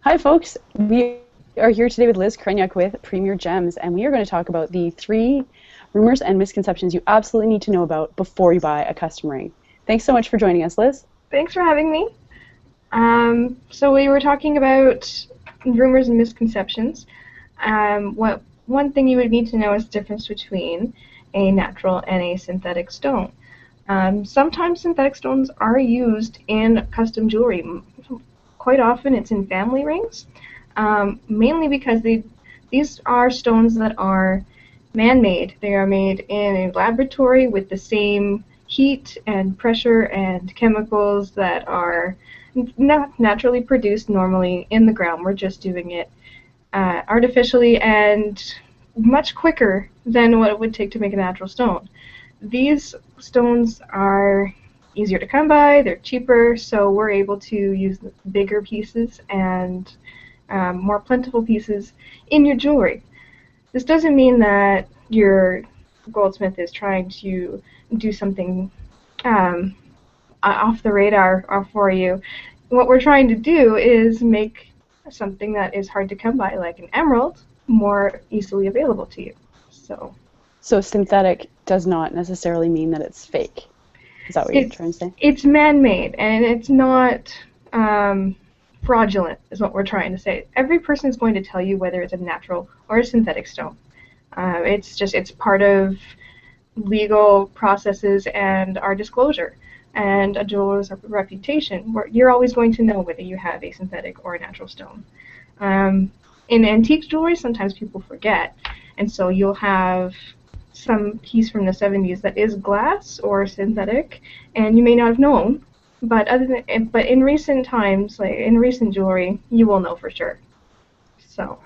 Hi, folks. We are here today with Liz Kreniuk with Premier Gems, and we are going to talk about the three rumors and misconceptions you absolutely need to know about before you buy a custom ring. Thanks so much for joining us, Liz. Thanks for having me. So we were talking about rumors and misconceptions. What one thing you would need to know is the difference between a natural and a synthetic stone. Sometimes synthetic stones are used in custom jewelry. Quite often it's in family rings, mainly because these are stones that are man-made. They are made in a laboratory with the same heat and pressure and chemicals that are not naturally produced normally in the ground. We're just doing it artificially and much quicker than what it would take to make a natural stone. These stones are easier to come by, they're cheaper, so we're able to use bigger pieces and more plentiful pieces in your jewelry. This doesn't mean that your goldsmith is trying to do something off the radar for you. What we're trying to do is make something that is hard to come by, like an emerald, more easily available to you. So synthetic does not necessarily mean that it's fake. Is that what you're trying to say? It's man-made, and it's not fraudulent, is what we're trying to say. Every person is going to tell you whether it's a natural or a synthetic stone. It's part of legal processes and our disclosure and a jeweler's reputation. You're always going to know whether you have a synthetic or a natural stone. In antique jewelry, sometimes people forget, and so you'll have some piece from the 70s that is glass or synthetic, and you may not have known. But in recent times, like in recent jewelry, you will know for sure. So,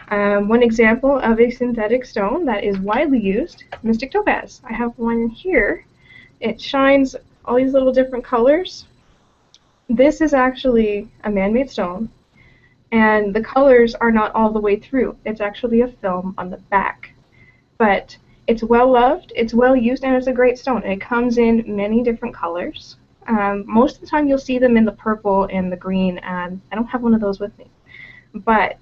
one example of a synthetic stone that is widely used, Mystic Topaz. I have one here. It shines all these little different colors. This is actually a man-made stone, and the colors are not all the way through. It's actually a film on the back. But it's well loved, it's well used, and it's a great stone. It comes in many different colors. Most of the time you'll see them in the purple and the green, and I don't have one of those with me. But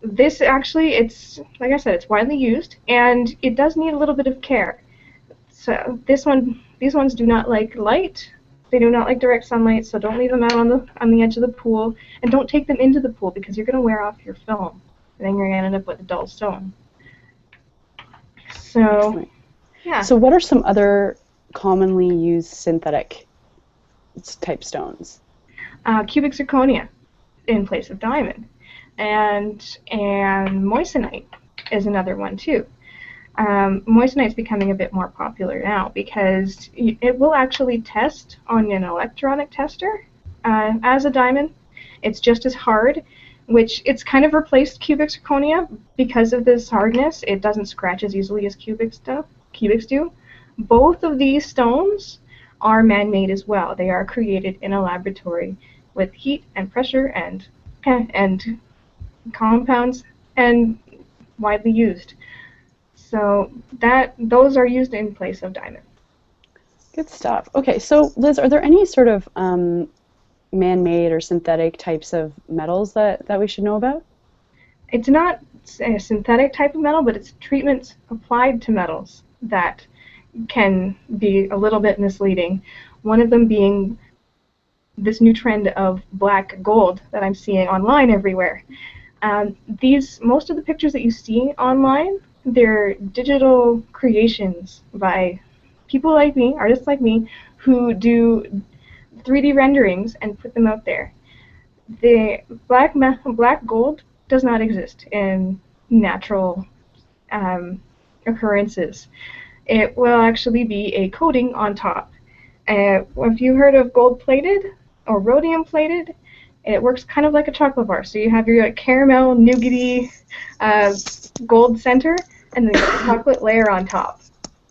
this actually, it's, like I said, it's widely used, and it does need a little bit of care. So these ones do not like light. They do not like direct sunlight, so don't leave them out on the edge of the pool, and don't take them into the pool because you're going to wear off your film, and then you're going to end up with a dull stone. So, yeah. So what are some other commonly used synthetic type stones? Cubic zirconia in place of diamond, and moissanite is another one too. Moissanite's becoming a bit more popular now because it will actually test on an electronic tester as a diamond. It's just as hard, which it's kind of replaced cubic zirconia because of this hardness. It doesn't scratch as easily as cubics do. Both of these stones are man-made as well. They are created in a laboratory with heat and pressure and compounds and widely used. So those are used in place of diamond. Good stuff. Okay, so Liz, are there any sort of man-made or synthetic types of metals that we should know about? It's not a synthetic type of metal, but it's treatments applied to metals that can be a little bit misleading. One of them being this new trend of black gold that I'm seeing online everywhere. Most of the pictures that you see online, they're digital creations by people like me, artists like me, who do 3D renderings and put them out there. The black gold does not exist in natural occurrences. It will actually be a coating on top. Have you heard of gold-plated or rhodium-plated? It works kind of like a chocolate bar. So you have your caramel, nougaty gold center, and then a chocolate layer on top.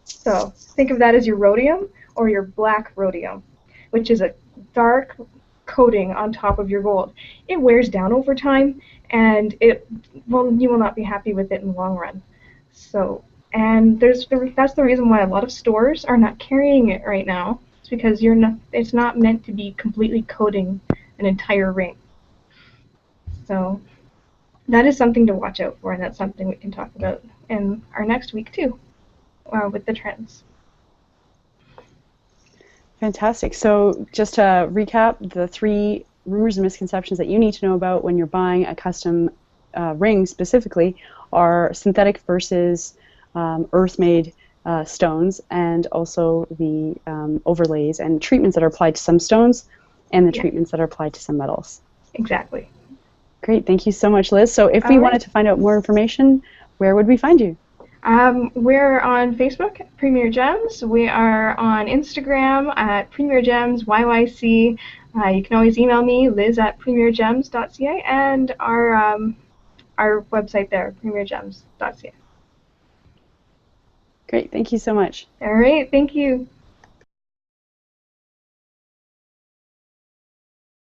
So think of that as your rhodium or your black rhodium, which is a dark coating on top of your gold. It wears down over time, and you will not be happy with it in the long run. So, and that's the reason why a lot of stores are not carrying it right now. It's because it's not meant to be completely coating an entire ring. So that is something to watch out for, and that's something we can talk about in our next week too, with the trends. Fantastic. So just to recap, the three rumors and misconceptions that you need to know about when you're buying a custom ring specifically are synthetic versus earth-made stones, and also the overlays and treatments that are applied to some stones and the treatments that are applied to some metals. Exactly. Great. Thank you so much, Liz. So if we wanted to find out more information, where would we find you? We're on Facebook, Premier Gems. We are on Instagram at Premier Gems YYC. You can always email me, liz@premiergems.ca, and our website there, premiergems.ca. Great. Thank you so much. All right. Thank you.